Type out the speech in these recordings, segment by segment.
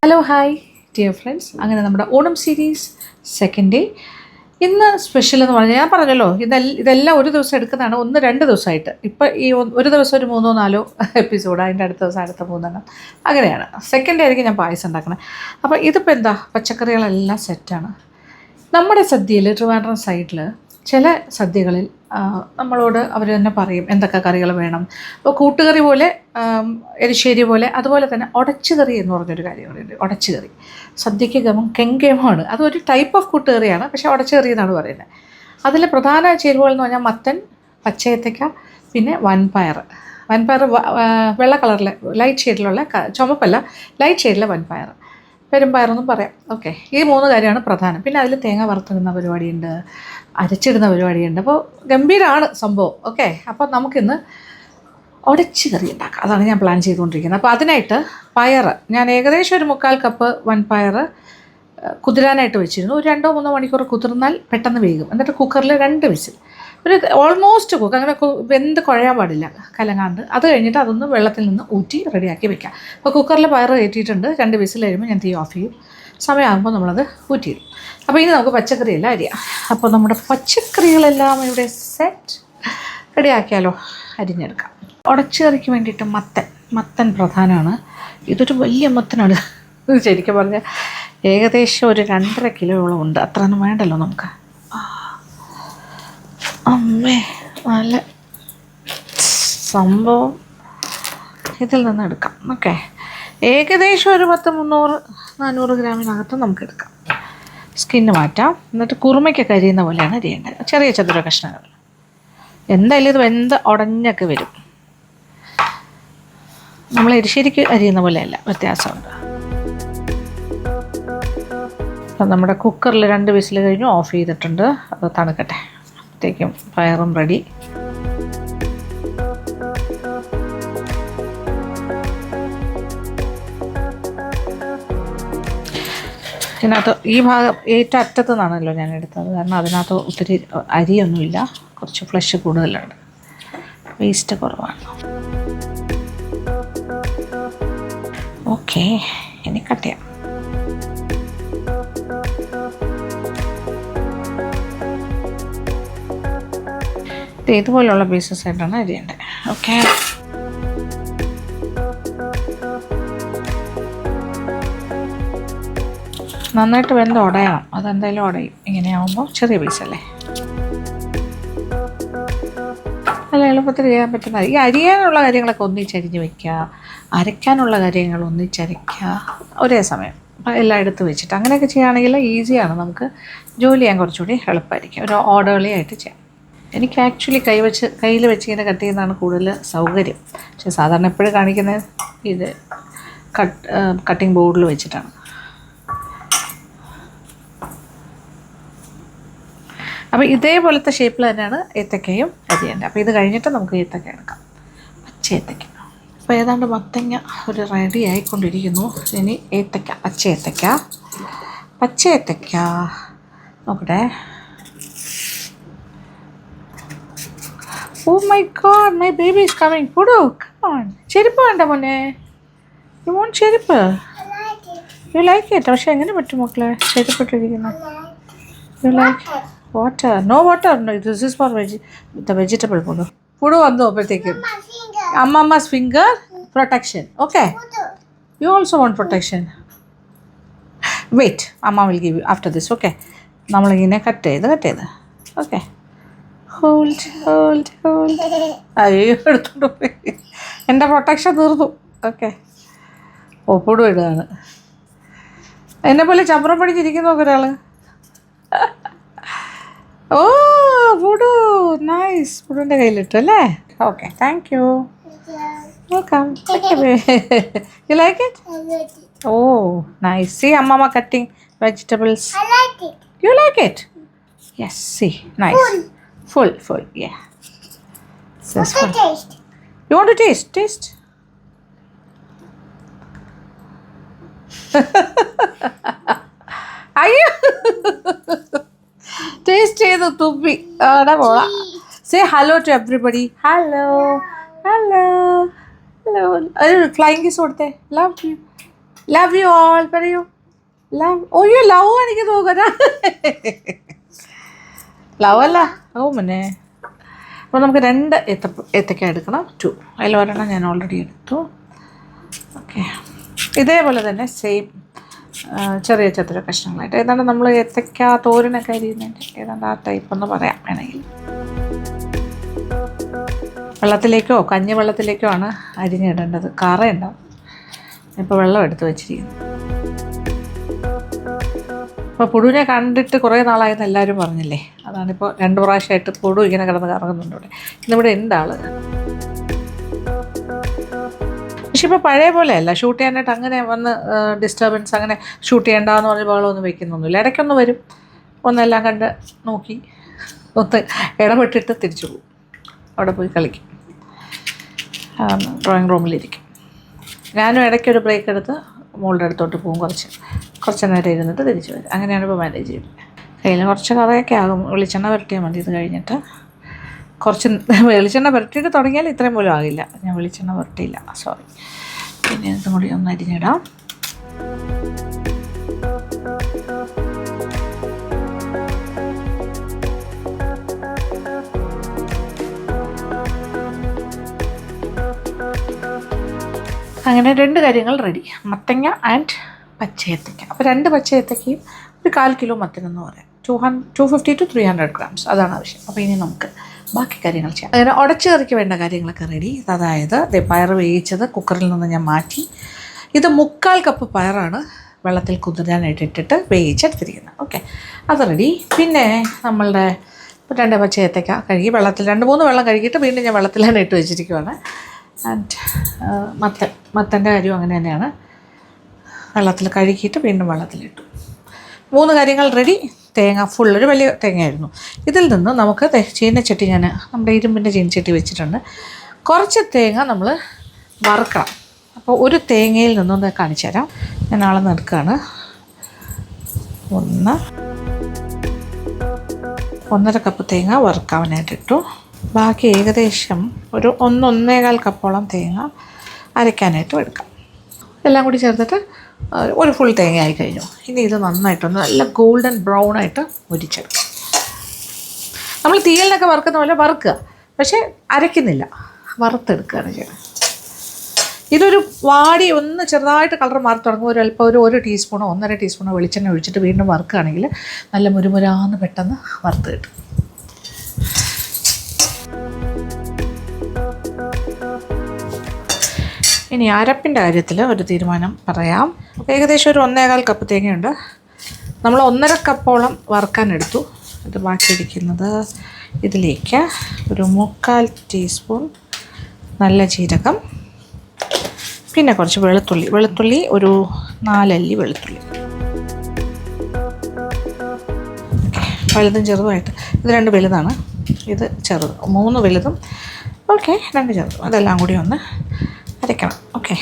Hello hi dear friends, അങ്ങനെ നമ്മുടെ Onam series second day. ഇന്ന് സ്പെഷ്യൽ എന്ന് പറഞ്ഞാൽ ഞാൻ പറഞ്ഞല്ലോ, ഇതെല്ലാം ഒരു ദിവസം എടുക്കുന്നതാണ്, 1-2 ദിവസമായിട്ട്. ഇപ്പം ഈ ഒരു ദിവസം ഒരു 3-4 എപ്പിസോഡ്, അതിൻ്റെ അടുത്ത ദിവസം അടുത്ത 3 അങ്ങനെയാണ്. സെക്കൻഡ് ഡേ ആയിരിക്കും ഞാൻ പായസം ഉണ്ടാക്കുന്നത്. അപ്പോൾ ഇതിപ്പോൾ എന്താ, പച്ചക്കറികളെല്ലാം സെറ്റാണ്. നമ്മുടെ സദ്യയിൽ, ട്രിവാൻഡ്രം സൈഡിൽ ചില സദ്യകളിൽ നമ്മളോട് അവർ തന്നെ പറയും എന്തൊക്കെ കറികൾ വേണം. ഇപ്പോൾ കൂട്ടുകറി പോലെ, എരിശ്ശേരി പോലെ, അതുപോലെ തന്നെ ഉടച്ചുകറി എന്ന് പറഞ്ഞൊരു കാര്യങ്ങളുണ്ട്. ഉടച്ചുകറി സദ്യയ്ക്ക് കെങ്കേമമാണ്. അതൊരു ടൈപ്പ് ഓഫ് കൂട്ടുകറിയാണ്, പക്ഷേ ഉടച്ചുകറി എന്നാണ് പറയുന്നത്. അതിൽ പ്രധാന ചേരുവകൾ എന്ന് പറഞ്ഞാൽ മത്തൻ, പച്ചയത്തയ്ക്ക, പിന്നെ വൻപയർ. വെള്ള കളറിലെ ലൈറ്റ് ഷെയ്ഡിലുള്ള, ചുമപ്പല്ല, ലൈറ്റ് ഷെയ്ഡിലെ വൻപയർ, പെരുമ്പയറെന്നും പറയാം. ഓക്കെ, ഈ 3 കാര്യമാണ് പ്രധാനം. പിന്നെ അതിൽ തേങ്ങ വറുത്തിടുന്ന പരിപാടിയുണ്ട്, അരച്ചിടുന്ന പരിപാടിയുണ്ട്. അപ്പോൾ ഗംഭീരമാണ് സംഭവം. ഓക്കെ, അപ്പോൾ നമുക്കിന്ന് ഉടച്ച് കറി ഉണ്ടാക്കാം. അതാണ് ഞാൻ പ്ലാൻ ചെയ്തുകൊണ്ടിരിക്കുന്നത്. അപ്പോൾ അതിനായിട്ട് പയർ ഞാൻ ഏകദേശം ഒരു 3/4 കപ്പ് വൻപയർ കുതിരാനായിട്ട് വെച്ചിരുന്നു. ഒരു 2-3 മണിക്കൂർ കുതിർന്നാൽ പെട്ടെന്ന് വേകും. എന്നിട്ട് കുക്കറിൽ 2 വിസിൽ, ഒരു ഓൾമോസ്റ്റ് കുക്ക്, അങ്ങനെ വെന്ത് കുഴയാൻ പാടില്ല, കലങ്ങാണ്ട്. അത് കഴിഞ്ഞിട്ട് അതൊന്ന് വെള്ളത്തിൽ നിന്ന് ഊറ്റി റെഡിയാക്കി വെക്കാം. അപ്പോൾ കുക്കറിൽ പയർ കയറ്റിയിട്ടുണ്ട്. 2 വിസിൽ കഴിയുമ്പോൾ ഞാൻ തീ ഓഫ് ചെയ്യും. സമയമാകുമ്പോൾ നമ്മളത് ഊറ്റിയിടും. അപ്പോൾ ഇനി നമുക്ക് പച്ചക്കറിയെല്ലാം അരിയാം. അപ്പോൾ നമ്മുടെ പച്ചക്കറികളെല്ലാം ഇവിടെ സെറ്റ് റെഡിയാക്കിയാലോ, അരിഞ്ഞെടുക്കാം. ഉടച്ചുകറിക്ക് വേണ്ടിയിട്ട് മത്തൻ പ്രധാനമാണ്. ഇതൊരു വലിയ മത്തനാണ്. ശരിക്കും പറഞ്ഞാൽ ഏകദേശം ഒരു 2.5 കിലോയോളം ഉണ്ട്. അത്രയൊന്നും വേണ്ടല്ലോ നമുക്ക്. അമ്മേ, നല്ല സംഭവം. ഇതിൽ നിന്ന് എടുക്കാം. ഓക്കെ, ഏകദേശം ഒരു 300-400 ഗ്രാമിനകത്ത് നമുക്ക് എടുക്കാം. സ്കിന്ന് മാറ്റാം. എന്നിട്ട് കുറുമയ്ക്കൊക്കെ അരിയുന്ന പോലെയാണ് അരിയേണ്ടത്. ചെറിയ ചതുര കഷ്ണങ്ങൾ. എന്തായാലും ഇത് വെന്ത് ഉടഞ്ഞൊക്കെ വരും. നമ്മൾ എരിശ്ശേരിക്ക് അരിയുന്ന പോലെയല്ല, വ്യത്യാസമുണ്ട്. അപ്പം നമ്മുടെ കുക്കറിൽ 2 വിസിൽ കഴിഞ്ഞു, ഓഫ് ചെയ്തിട്ടുണ്ട്. അത് തണുക്കട്ടെ. അപ്പോഴത്തേക്കും പയറും റെഡി. ഇതിനകത്ത് ഈ ഭാഗം ഏറ്റവും അറ്റത്തു നിന്നാണല്ലോ ഞാൻ എടുത്തത്, കാരണം അതിനകത്ത് ഒത്തിരി അരിയൊന്നുമില്ല, കുറച്ച് ഫ്ലഷ് കൂടുതലുണ്ട്, വേസ്റ്റ് കുറവാണ്. ഓക്കെ, ഇനി കട്ട് ചെയ്യാം. ഇതുപോലുള്ള പീസസ് ആയിട്ടാണ് അരിയേണ്ടത്. ഓക്കെ, നന്നായിട്ട് വെന്ത് ഉടയണം. അതെന്തായാലും ഉടയും. ഇങ്ങനെയാവുമ്പോൾ ചെറിയ പീസല്ലേ, നല്ല എളുപ്പത്തിൽ ചെയ്യാൻ പറ്റുന്ന. ഈ അരിയാനുള്ള കാര്യങ്ങളൊക്കെ ഒന്നിച്ചരിഞ്ഞ് വയ്ക്കുക, അരയ്ക്കാനുള്ള കാര്യങ്ങൾ ഒന്നിച്ചരയ്ക്കുക ഒരേ സമയം. അപ്പോൾ എല്ലാം എടുത്ത് വെച്ചിട്ട് അങ്ങനെയൊക്കെ ചെയ്യുകയാണെങ്കിൽ ഈസിയാണ്. നമുക്ക് ജോലി ചെയ്യാൻ കുറച്ചുകൂടി എളുപ്പമായിരിക്കും. ഒരു ഓർഡർലി ആയിട്ട് ചെയ്യാം. എനിക്ക് ആക്ച്വലി കയ്യിൽ വെച്ച് ഇങ്ങനെ കട്ട് ചെയ്യുന്നതാണ് കൂടുതൽ സൗകര്യം. പക്ഷേ സാധാരണ എപ്പോഴും കാണിക്കുന്നത് ഇത് കട്ടിംഗ് ബോർഡിൽ വെച്ചിട്ടാണ്. അപ്പോൾ ഇതേപോലത്തെ ഷേപ്പിൽ തന്നെയാണ് ഏത്തക്കയും അരിയേണ്ടത്. അപ്പോൾ ഇത് കഴിഞ്ഞിട്ട് നമുക്ക് ഏത്തക്ക എടുക്കാം, പച്ച ഏത്തക്ക. അപ്പോൾ ഏതാണ്ട് മത്തങ്ങ ഒരു റെഡി ആയിക്കൊണ്ടിരിക്കുന്നു. ഇനി ഏത്തക്ക, പച്ച ഏത്തക്ക നോക്കട്ടെ. Oh my god, my baby is coming. Pudu, come on. ചെരുപ്പ് വേണ്ട മോനെ, യു വോണ്ട് ചെരുപ്പ്? You like it? പക്ഷേ എങ്ങനെ പറ്റും മക്കളെ ചെരുപ്പിട്ടിരിക്കുന്നു? You like water? No water. No, this is for the vegetable. Pudu vandu appathekku amma's finger protection. Okay, you also want protection. Wait, amma will give you after this. Okay, nammal ingane cut cheythu. Okay, hold. ayyo eduthu enda protection തീർന്നു. Okay, ഓ പുടു ഇടാണ്. എന്നെ പോലെ ചമ്രം പഠിച്ചിരിക്കുന്നു ഒരാൾ. ഓ പുടു, nice. പുടുവിൻ്റെ കയ്യിലിട്ടു അല്ലേ? Okay, thank you, welcome. You like it? Oh nice. See അമ്മമ്മ cutting vegetables. You like it? Yes, see nice. Full yeah. You want to taste? അയ്യോ, taste ചെയ്ത് തുപ്പി. അവിടെ പോളാം. Say hello to everybody. Hello. ഒരു ഫ്ലൈങ് കിസ് കൊടുത്തേ. Love you. Love you all പറയൂ. Love. ഓയ്യോ ലവ് എനിക്ക് തോന്നുക. ലവ് അല്ല. ഓ മുന്നേ. അപ്പോൾ നമുക്ക് 2 ഏത്തക്ക എടുക്കണം. 2. അതിൽ ഒരെണ്ണം ഞാൻ ഓൾറെഡി എടുത്തു. ഓക്കെ. ഇതേപോലെ തന്നെ സെയിം ചെറിയ ചെറിയ കഷ്ണങ്ങളായിട്ട് ഏതാണ്ട് നമ്മൾ ഏത്തക്ക തോരനൊക്കെ അരിയുന്നതിൻ്റെ ഏതാണ്ട് ആ ടൈപ്പ് എന്ന് പറയാം വേണമെങ്കിൽ. വെള്ളത്തിലേക്കോ കഞ്ഞി വെള്ളത്തിലേക്കോ ആണ് അരിഞ്ഞിടേണ്ടത്. കറയുണ്ടാവും. ഇപ്പോൾ വെള്ളം എടുത്ത് വെച്ചിരിക്കുന്നു. ഇപ്പോൾ പുഴുവിനെ കണ്ടിട്ട് കുറേ നാളായെന്ന് എല്ലാവരും പറഞ്ഞില്ലേ. അതാണിപ്പോൾ 2 പ്രാവശ്യമായിട്ട് പുഴു ഇങ്ങനെ കിടന്ന് കറങ്ങുന്നുണ്ട് ഇവിടെ. ഇന്നിവിടെ ഉണ്ട് ആൾ. പക്ഷെ ഇപ്പോൾ പഴയ പോലെയല്ല. ഷൂട്ട് ചെയ്യാനായിട്ട് അങ്ങനെ വന്ന് ഡിസ്റ്റർബൻസ് അങ്ങനെ ഷൂട്ട് ചെയ്യേണ്ടെന്ന് പറഞ്ഞ് ബഹളമൊന്നും വെക്കുന്നൊന്നുമില്ല. ഇടയ്ക്കൊന്ന് വരും, ഒന്നെല്ലാം കണ്ട് നോക്കി ഒന്ന് ഇടപെട്ടിട്ട് തിരിച്ചു പോകും. അവിടെ പോയി കളിക്കും, ഡ്രോയിങ് റൂമിലിരിക്കും. ഞാനും ഇടയ്ക്കൊരു ബ്രേക്ക് എടുത്ത് മോളുടെ അടുത്തോട്ട് പോകും. കുറച്ച് നേരം ഇരുന്നിട്ട് തിരിച്ചു വരും. അങ്ങനെയാണ് ഇപ്പോൾ മാനേജ് ചെയ്യുന്നത്. കയ്യിൽ കുറച്ച് കറയൊക്കെ ആകും. വെളിച്ചെണ്ണ പുരട്ടിയാൽ മതി. ഇത് കഴിഞ്ഞിട്ട് കുറച്ച് വെളിച്ചെണ്ണ പുരട്ടിയിട്ട് തുടങ്ങിയാൽ ഇത്രയും പോലും ആകില്ല. ഞാൻ വെളിച്ചെണ്ണ പുരട്ടിയില്ല, സോറി. പിന്നെ ഇതും കൂടി ഒന്ന് അരിഞ്ഞിടാം. അങ്ങനെ 2 കാര്യങ്ങൾ റെഡി. മത്തങ്ങ ആൻഡ് പച്ചയേത്തക്ക. അപ്പോൾ 2 പച്ചയേത്തക്കയും ഒരു 1/4 കിലോ മത്തനെന്ന് പറയാം. 250 to 300 grams അതാണ് ആവശ്യം. അപ്പോൾ ഇനി നമുക്ക് ബാക്കി കാര്യങ്ങൾ ചെയ്യാം. അങ്ങനെ ഉടച്ചു കറിക്ക് വേണ്ട കാര്യങ്ങളൊക്കെ റെഡി. അതായത് പയർ വേവിച്ചത് കുക്കറിൽ നിന്ന് ഞാൻ മാറ്റി. ഇത് 1/4 കപ്പ് പയറാണ് വെള്ളത്തിൽ കുതിരാനായിട്ട് ഇട്ടിട്ട് വേവിച്ചെടുത്തിരിക്കുന്നത്. ഓക്കെ, അത് റെഡി. പിന്നെ നമ്മളുടെ 2 പച്ചയേത്തക്ക കഴുകി വെള്ളത്തിൽ 2-3 വെള്ളം കഴുകിയിട്ട് വീണ്ടും ഞാൻ വെള്ളത്തിൽ തന്നെ ഇട്ട് വെച്ചിരിക്കുവാണ്. ആൻഡ് മത്തൻ്റെ കാര്യവും അങ്ങനെ തന്നെയാണ്. വെള്ളത്തിൽ കഴുകിയിട്ട് വീണ്ടും വെള്ളത്തിലിട്ടു. 3 കാര്യങ്ങൾ റെഡി. തേങ്ങ ഒരു വലിയ തേങ്ങയായിരുന്നു. ഇതിൽ നിന്ന് നമുക്ക് ചീനച്ചട്ടി, ഞാൻ നമ്മുടെ ഇരുമ്പിൻ്റെ ചീനച്ചട്ടി വെച്ചിട്ടുണ്ട്. കുറച്ച് തേങ്ങ നമ്മൾ വറുക്കണം. അപ്പോൾ ഒരു തേങ്ങയിൽ നിന്നൊന്ന് കാണിച്ചു തരാം. ഞാൻ അളന്ന് എടുക്കുകയാണ്. 1.5 കപ്പ് തേങ്ങ വറുക്കാനായിട്ട് ഇട്ടു. ബാക്കി ഏകദേശം ഒരു 1-1.25 കപ്പോളം തേങ്ങ അരയ്ക്കാനായിട്ടും എടുക്കാം. എല്ലാം കൂടി ചേർത്തിട്ട് ഒരു ഫുൾ തേങ്ങ ആയി കഴിഞ്ഞു. ഇനി ഇത് നന്നായിട്ടൊന്ന് നല്ല ഗോൾഡൻ ബ്രൗൺ ആയിട്ട് മുരിച്ചെടുക്കും. നമ്മൾ തീയലിനൊക്കെ വറുക്കുന്ന പോലെ വറുക്കുക, പക്ഷേ അരയ്ക്കുന്നില്ല, വറുത്തെടുക്കുകയാണ് ചെയ്യുന്നത്. ഇതൊരു വാടി ഒന്ന് ചെറുതായിട്ട് കളർ മാറി തുടങ്ങുമ്പോൾ ഒരു ടീസ്പൂണോ 1.5 ടീസ്പൂണോ വെളിച്ചെണ്ണ ഒഴിച്ചിട്ട് വീണ്ടും വറുക്കുകയാണെങ്കിൽ നല്ല മുരുമുരാന്ന് പെട്ടെന്ന് വറുത്ത് കിട്ടും. ഇനി അരപ്പിൻ്റെ കാര്യത്തിൽ ഒരു തീരുമാനം പറയാം. ഏകദേശം ഒരു 1.25 കപ്പ് തേങ്ങയുണ്ട്. നമ്മൾ 1.5 കപ്പോളം വറുക്കാനെടുത്തു. ഇത് ബാക്കിയിരിക്കുന്നത് ഇതിലേക്ക് ഒരു 3/4 ടീസ്പൂൺ നല്ല ജീരകം, പിന്നെ കുറച്ച് വെളുത്തുള്ളി ഒരു 4 അല്ലി വെളുത്തുള്ളി. വലുതും ചെറുതുമായിട്ട്. ഇത് 2 വലുതാണ്, ഇത് ചെറുത്. 3 വലുതും ഓക്കെ, 2 ചെറുതും. അതെല്ലാം കൂടി ഒന്ന് അരയ്ക്കണം. ഓക്കെ,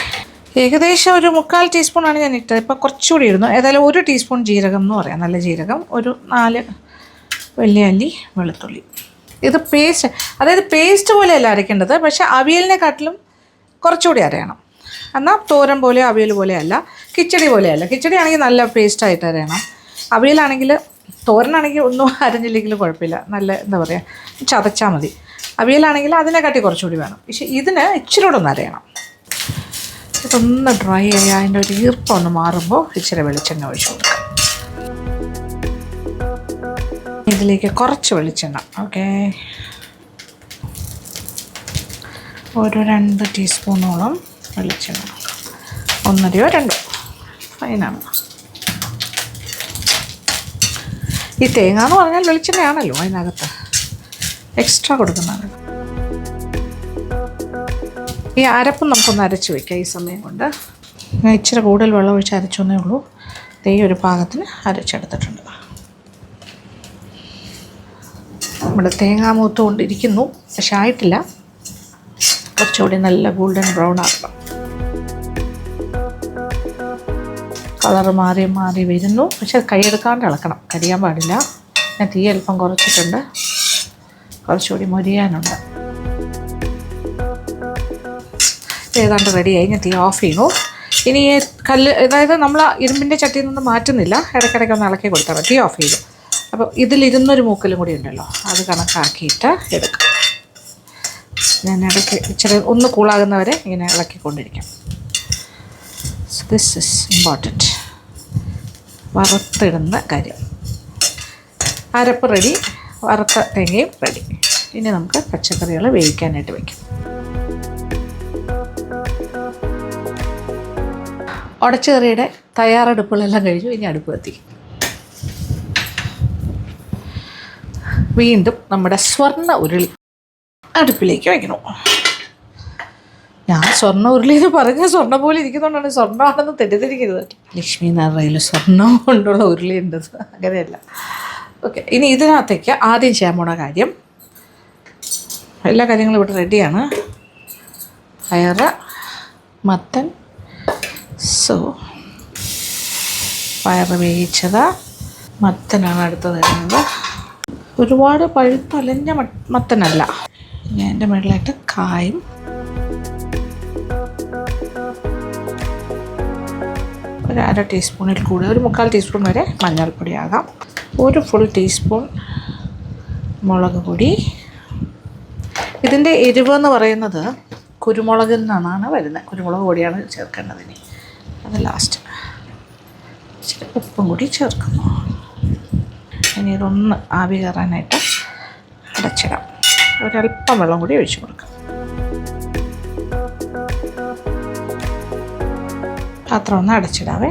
ഏകദേശം ഒരു 3/4 ടീസ്പൂണാണ് ഞാൻ ഇട്ടത്. ഇപ്പോൾ കുറച്ചുകൂടി ഇടുന്നു. ഏതായാലും 1 ടീസ്പൂൺ ജീരകം എന്ന് പറയാം, നല്ല ജീരകം. ഒരു 4 വലിയ അല്ലി വെളുത്തുള്ളി. ഇത് പേസ്റ്റ്, അതായത് പേസ്റ്റ് പോലെയല്ല അരയ്ക്കേണ്ടത്, പക്ഷേ അവിയലിനെക്കാട്ടിലും കുറച്ചുകൂടി അരയണം. എന്നാൽ തോരൻ പോലെ അവിയൽ പോലെയല്ല, കിച്ചടി പോലെയല്ല. കിച്ചടി ആണെങ്കിൽ നല്ല പേസ്റ്റായിട്ട് അരയണം. അവിയലാണെങ്കിൽ, തോരനാണെങ്കിൽ ഒന്നും അരഞ്ഞില്ലെങ്കിലും കുഴപ്പമില്ല, നല്ല എന്താ പറയുക, ചതച്ചാൽ മതി. അവിയലാണെങ്കിൽ അതിനെക്കാട്ടി കുറച്ചുകൂടി വേണം. പക്ഷേ ഇതിന് ഇച്ചിരി കൂടെ ഒന്ന് അരയണം. ഇതൊന്ന് ഡ്രൈ ആയി അതിൻ്റെ ഒരു ഈർപ്പം ഒന്ന് മാറുമ്പോൾ ഇച്ചിരി വെളിച്ചെണ്ണ ഒഴിച്ചു കൊടുക്കാം. ഇതിലേക്ക് കുറച്ച് വെളിച്ചെണ്ണ, ഓക്കെ, ഒരു 2 ടീസ്പൂണോളം വെളിച്ചെണ്ണ, 1.5-2 ഫൈനാണ്. ഈ തേങ്ങ എന്ന് പറഞ്ഞാൽ വെളിച്ചെണ്ണയാണല്ലോ, അതിനകത്ത് എക്സ്ട്രാ കൊടുക്കുന്നതാണ്. ഈ അരപ്പ് നമുക്കൊന്ന് അരച്ച് വയ്ക്കാം. ഈ സമയം കൊണ്ട് ഞാൻ ഇച്ചിരി കൂടുതൽ വെള്ളം ഒഴിച്ച് അരച്ചൊന്നേ ഉള്ളൂ. ഒരു പാകത്തിന് അരച്ചെടുത്തിട്ടുണ്ട്. നമ്മുടെ തേങ്ങ മൂത്ത് കൊണ്ടിരിക്കുന്നു, പക്ഷെ ആയിട്ടില്ല. കുറച്ചുകൂടി നല്ല ഗോൾഡൻ ബ്രൗൺ ആക്കണം. കളറ് മാറി വരുന്നു, പക്ഷെ കൈയെടുക്കാണ്ട് ഇളക്കണം, കരിയാൻ പാടില്ല. ഞാൻ തീ അല്പം കുറച്ചിട്ടുണ്ട്, കുറച്ചുകൂടി മൊരിയാനുണ്ട്. ഏതാണ്ട് റെഡിയായി. ഞാൻ തീ ഓഫ് ചെയ്യുന്നു. ഇനി കല്ല്, അതായത് നമ്മൾ ഇരുമ്പിൻ്റെ ചട്ടിയിൽ നിന്ന് മാറ്റുന്നില്ല, ഇടയ്ക്കിടയ്ക്ക് ഒന്ന് ഇളക്കി കൊടുത്താൽ മതി. ഓഫ് ചെയ്തു. അപ്പോൾ ഇതിലിരുന്നൊരു മൂക്കലും കൂടി ഉണ്ടല്ലോ, അത് കണക്കാക്കിയിട്ട് എടുക്കാം. ഞാൻ ഇടയ്ക്ക് ഇച്ചിരി ഒന്ന് കൂളാകുന്നവരെ ഇങ്ങനെ ഇളക്കിക്കൊണ്ടിരിക്കാം. This is important. വറുത്തിടുന്ന കാര്യം. അരപ്പ് റെഡി, വറുത്ത തേങ്ങയും റെഡി. ഇനി നമുക്ക് പച്ചക്കറികൾ വേവിക്കാനായിട്ട് വയ്ക്കാം. ഉടച്ചുകറിയുടെ തയ്യാറെടുപ്പുകളെല്ലാം കഴിഞ്ഞു. ഇനി അടുപ്പ് കത്തിക്കും. വീണ്ടും നമ്മുടെ സ്വർണ്ണ ഉരുളി അടുപ്പിലേക്ക് വയ്ക്കണം. ഞാൻ സ്വർണ്ണ ഉരുളി എന്ന് പറഞ്ഞാൽ സ്വർണ്ണം പോലെ ഇരിക്കുന്നതുകൊണ്ടാണ് സ്വർണ്ണമാണെന്ന് തെറ്റിദ്ധരിക്കരുത്. ലക്ഷ്മി നാരായണയിൽ സ്വർണ്ണം കൊണ്ടുള്ള ഉരുളി ഉണ്ടത്, അങ്ങനെയല്ല. ഓക്കെ, ഇനി ഇതിനകത്തേക്ക് ആദ്യം ചെയ്യാൻ പോണ കാര്യം, എല്ലാ കാര്യങ്ങളും ഇവിടെ റെഡിയാണ്. പയറ്, മത്തൻ, പയറ് വേവിച്ചത്, മത്തനാണ് അടുത്തത് വരുന്നത്. ഒരുപാട് പഴുത്തലഞ്ഞ മത്തനല്ല. ഞാൻ എൻ്റെ മുകളിലായിട്ട് കായും, ഒരു 1/2 ടീസ്പൂണിൽ കൂടുതൽ, ഒരു 3/4 ടീസ്പൂൺ വരെ മഞ്ഞൾപ്പൊടി ആകാം, ഒരു ഫുൾ ടീസ്പൂൺ മുളക് പൊടി. ഇതിൻ്റെ എരിവെന്ന് പറയുന്നത് കുരുമുളകിൽ നിന്നാണ് വരുന്നത്. കുരുമുളക് പൊടിയാണ് ചേർക്കേണ്ടതിന്. അത് ലാസ്റ്റ്. ഇച്ചിരി ഉപ്പും കൂടി ചേർക്കുന്നു. ഇനി ഇതൊന്ന് ആവി കയറാനായിട്ട് അടച്ചിടാം. ഒരല്പം വെള്ളം കൂടി ഒഴിച്ചു കൊടുക്കാം. പാത്രം ഒന്ന് അടച്ചിടാവേ.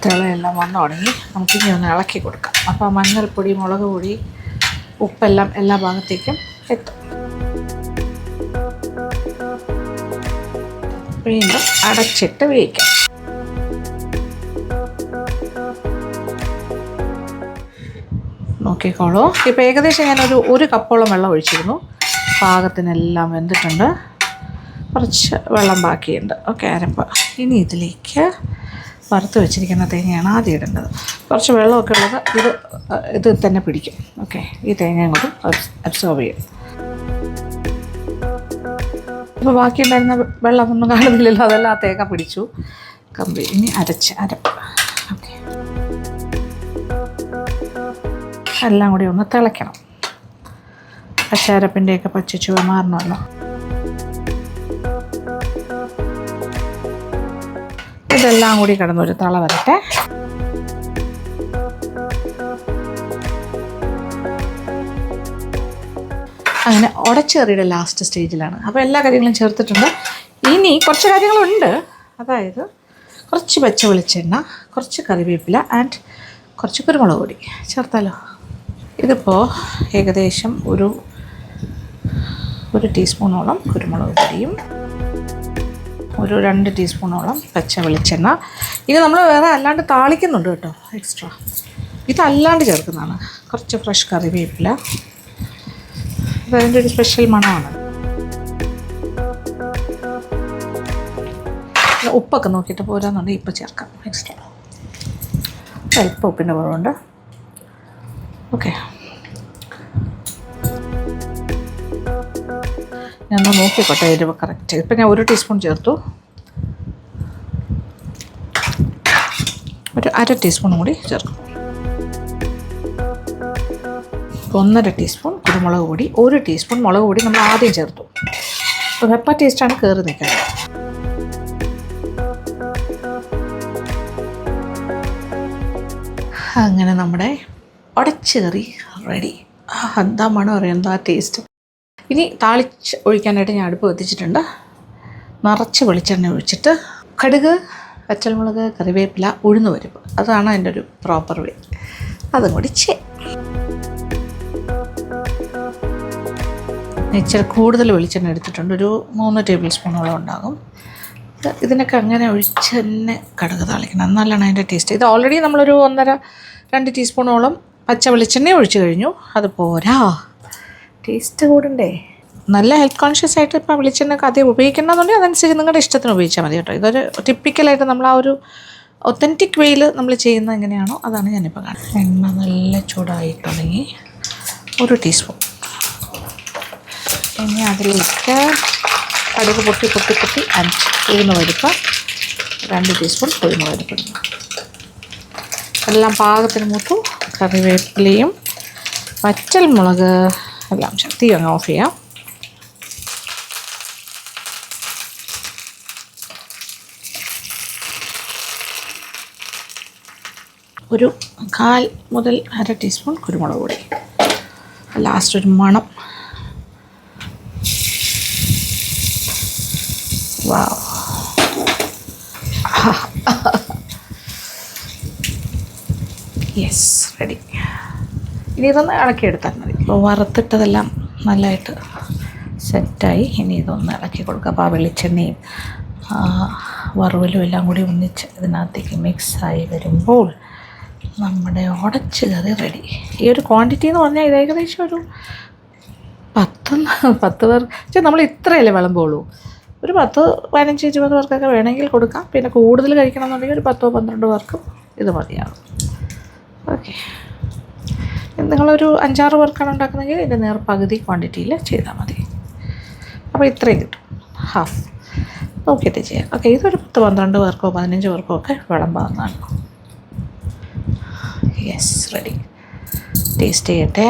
തിളയെല്ലാം വന്നു തുടങ്ങി. നമുക്കിനി ഒന്ന് ഇളക്കി കൊടുക്കാം. അപ്പോൾ മഞ്ഞൾപ്പൊടി, മുളക് പൊടി, ഉപ്പെല്ലാം എല്ലാ ഭാഗത്തേക്കും എത്തും. വീണ്ടും അടച്ചിട്ട് വേവിക്കാം. നോക്കിക്കോളൂ. ഇപ്പോൾ ഏകദേശം ഞാനൊരു കപ്പോളം വെള്ളം ഒഴിച്ചിരുന്നു. പാകത്തിനെല്ലാം വെന്തിട്ടുണ്ട്. കുറച്ച് വെള്ളം ബാക്കിയുണ്ട്. ഓക്കെ, അരപ്പ്. ഇനി ഇതിലേക്ക് വറുത്ത് വെച്ചിരിക്കുന്ന തേങ്ങയാണ് ആദ്യം ഇടേണ്ടത്. കുറച്ച് വെള്ളമൊക്കെ ഉള്ളത് ഇത് തന്നെ പിടിക്കും. ഓക്കെ, ഈ തേങ്ങയും കൂടി അബ്സോർവ് ചെയ്യും. ഇപ്പോൾ ബാക്കിയുണ്ടായിരുന്ന വെള്ളമൊന്നും കാണുന്നില്ലല്ലോ, അതെല്ലാം ആ തേങ്ങ പിടിച്ചു. ഇനി അരപ്പ്. ഓക്കെ, എല്ലാം കൂടി ഒന്ന് തിളയ്ക്കണം. പച്ചരപ്പിൻ്റെയൊക്കെ പച്ചച്ചുവ മാറണമല്ലോ. ഇതെല്ലാം കൂടി കിടന്നൊരു തള വരട്ടെ. അങ്ങനെ ഉടച്ചേറിയുടെ ലാസ്റ്റ് സ്റ്റേജിലാണ്. അപ്പോൾ എല്ലാ കാര്യങ്ങളും ചേർത്തിട്ടുണ്ട്. ഇനി കുറച്ച് കാര്യങ്ങളുണ്ട്. അതായത് കുറച്ച് പച്ച വെളിച്ചെണ്ണ, കുറച്ച് കറിവേപ്പില ആൻഡ് കുറച്ച് കുരുമുളക് പൊടി ചേർത്താലോ. ഇതിപ്പോൾ ഏകദേശം ഒരു ടീസ്പൂണോളം കുരുമുളക് പൊടിയും ഒരു 2 ടീസ്പൂണോളം പച്ച വെളിച്ചെണ്ണ. ഇനി നമ്മൾ വേറെ അല്ലാണ്ട് താളിക്കുന്നുണ്ട് കേട്ടോ, എക്സ്ട്രാ. ഇതല്ലാണ്ട് ചേർക്കുന്നതാണ്. കുറച്ച് ഫ്രഷ് കറിവേപ്പില, അതതിൻ്റെ ഒരു സ്പെഷ്യൽ മണമാണ്. ഉപ്പൊക്കെ നോക്കിയിട്ട് പോരാന്നുണ്ടെങ്കിൽ ഇപ്പം ചേർക്കാം എക്സ്ട്രാ. അല്പം ഉപ്പിൻ്റെ കുറവുണ്ട്. ഓക്കെ, ഞാനൊന്ന് നോക്കിക്കോട്ടെ എരിവ് കറക്റ്റ്. ഇപ്പം ഞാൻ 1 ടീസ്പൂൺ ചേർത്തു. ഒരു 1/2 ടീസ്പൂൺ കൂടി ചേർക്കും. 1/2 ടീസ്പൂൺ കുരുമുളക് പൊടി, 1 ടീസ്പൂൺ മുളക് പൊടി നമ്മൾ ആദ്യം ചേർത്തു. പെപ്പർ ടേസ്റ്റാണ് കയറി നിൽക്കുന്നത്. അങ്ങനെ നമ്മുടെ ഉടച്ചുകറി റെഡി. എന്താ മണം അറിയാം, എന്താ ടേസ്റ്റ്. ഇനി താളിച്ച് ഒഴിക്കാനായിട്ട് ഞാൻ അടുപ്പ് കത്തിച്ചിട്ടുണ്ട്. നിറച്ച് വെളിച്ചെണ്ണ ഒഴിച്ചിട്ട് കടുക്, പച്ചമുളക്, കറിവേപ്പില, ഉഴുന്നുപരിപ്പ്, അതാണ് അതിൻ്റെ ഒരു പ്രോപ്പർ വേ. അതും കൂടി ഇച്ചിരി കൂടുതൽ വെളിച്ചെണ്ണ എടുത്തിട്ടുണ്ട്. ഒരു 3 ടേബിൾ സ്പൂണോളം ഉണ്ടാകും. ഇതിനൊക്കെ അങ്ങനെ ഒഴിച്ച് തന്നെ കടുക് താളിക്കണം, എന്നാലാണ് അതിൻ്റെ ടേസ്റ്റ്. ഇത് ഓൾറെഡി നമ്മളൊരു 1.5-2 ടീസ്പൂണോളം പച്ച വെളിച്ചെണ്ണ ഒഴിച്ച് കഴിഞ്ഞു. അത് പോരാ, ടേസ്റ്റ് കൂടണ്ടേ. നല്ല ഹെൽത്ത് കോൺഷ്യസ് ആയിട്ട് ഇപ്പോൾ വെളിച്ചെണ്ണയൊക്കെ അധികം ഉപയോഗിക്കണമെന്നുണ്ടെങ്കിൽ അതനുസരിച്ച് നിങ്ങളുടെ ഇഷ്ടത്തിന് ഉപയോഗിച്ചാൽ മതി കേട്ടോ. ഇതൊരു ടിപ്പിക്കലായിട്ട് നമ്മൾ ആ ഒരു ഒത്തൻറ്റിക് വേയിൽ നമ്മൾ ചെയ്യുന്നത് എങ്ങനെയാണോ അതാണ് ഞാനിപ്പോൾ കാണുന്നത്. എണ്ണ നല്ല ചൂടായി തുടങ്ങി. 1 ടീസ്പൂൺ ഇനി അതിലേക്ക് കടുക് പൊട്ടി ഉഴുന്ന് പരിപ്പ് 2 ടീസ്പൂൺ ഉഴുന്ന് പരിപ്പ് ഇടുന്നു. എല്ലാം പാകത്തിന് മൂത്തു. കറിവേപ്പിലയും വറ്റൽമുളക് എല്ലാം തീ അങ്ങ് ഓഫ് ചെയ്യാം. ഒരു 1/4 മുതൽ 1/2 ടീസ്പൂൺ കുരുമുളക് പൊടി. ലാസ്റ്റ് ഒരു മണം. വാവ്, യെസ്, റെഡി. ഇനി ഇതൊന്ന് ഇളക്കിയെടുത്താൽ മതി. ഇപ്പോൾ വറുത്തിട്ടതെല്ലാം നല്ലതായിട്ട് സെറ്റായി. ഇനി ഇതൊന്ന് ഇളക്കി കൊടുക്കുക. അപ്പോൾ ആ വെളിച്ചെണ്ണയും വറുവലും എല്ലാം കൂടി ഒന്നിച്ച് ഇതിനകത്തേക്ക് മിക്സായി വരുമ്പോൾ നമ്മുടെ ഉടച്ച കറി റെഡി. ഈ ഒരു ക്വാണ്ടിറ്റി എന്ന് പറഞ്ഞാൽ ഇത് ഏകദേശം ഒരു 10 പേർ. നമ്മൾ ഇത്രയല്ലേ വിളമ്പുള്ളൂ. ഒരു 10, 15, 20 പേർക്കൊക്കെ വേണമെങ്കിൽ കൊടുക്കാം. പിന്നെ കൂടുതൽ കഴിക്കണമെന്നുണ്ടെങ്കിൽ ഒരു 10, 12 പേർക്കും ഇത് മതിയാകും. ഓക്കെ, നിങ്ങളൊരു 5-6 പേർക്കാണ് ഉണ്ടാക്കുന്നതെങ്കിൽ ഇതിൻ്റെ പകുതി ക്വാണ്ടിറ്റിയിൽ ചെയ്താൽ മതി. അപ്പോൾ ഇത്രയും കിട്ടും, ഹാഫ്. നോക്കിയിട്ട് ചെയ്യാം. ഓക്കെ, ഇതൊരു 10, 12 പേർക്കോ 15 പേർക്കോ ഒക്കെ വിളമ്പാവുന്നതാണ്. Yes, ready. ടേസ്റ്റ് ചെയ്യട്ടെ.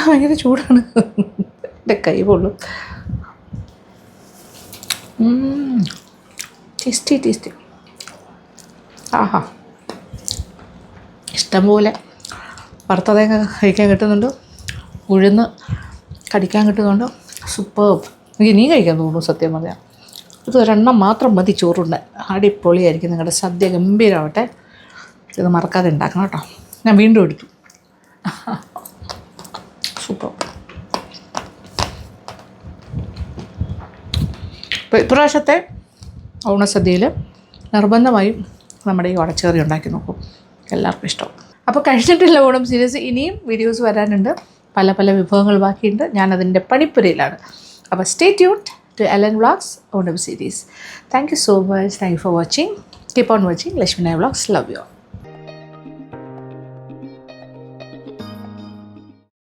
ഭയങ്കര ചൂടാണ്, എൻ്റെ കൈ പൊള്ളും. ടേസ്റ്റി. ആഹാ, ഇഷ്ടംപോലെ വറുത്തതേങ്ങ കഴിക്കാൻ കിട്ടുന്നുണ്ട്, ഉഴുന്ന് കടിക്കാൻ കിട്ടുന്നുണ്ട്. സൂപ്പർബ്. എനിക്ക് ഇനിയും കഴിക്കാൻ തോന്നുന്നു സത്യം പറയാം. ഇത് ഒരെണ്ണം മാത്രം മതി ചോറുണ്ട്. അടിപൊളിയായിരിക്കും. നിങ്ങളുടെ സദ്യ ഗംഭീരമാവട്ടെ. ഇത് മറക്കാതെ ഉണ്ടാക്കണം കേട്ടോ. ഞാൻ വീണ്ടും എടുത്തു. സൂപ്പർ. ഇപ്പോൾ ഇപ്രാവശ്യത്തെ ഓണസദ്യയിൽ നിർബന്ധമായും നമ്മുടെ ഈ ഉടച്ചേറി ഉണ്ടാക്കി നോക്കും. എല്ലാവർക്കും ഇഷ്ടം. അപ്പോൾ കഴിഞ്ഞിട്ടുള്ള ഓണം സീരീസ് ഇനിയും വീഡിയോസ് വരാനുണ്ട്. പല വിഭവങ്ങൾ ബാക്കിയുണ്ട്. ഞാനതിൻ്റെ പണിപ്പുരയിലാണ്. അപ്പോൾ stay tuned to LN Vlogs Onam series. Thank you so much. Thank you for watching. Keep on watching. Lakshmi Nair vlogs. Love U.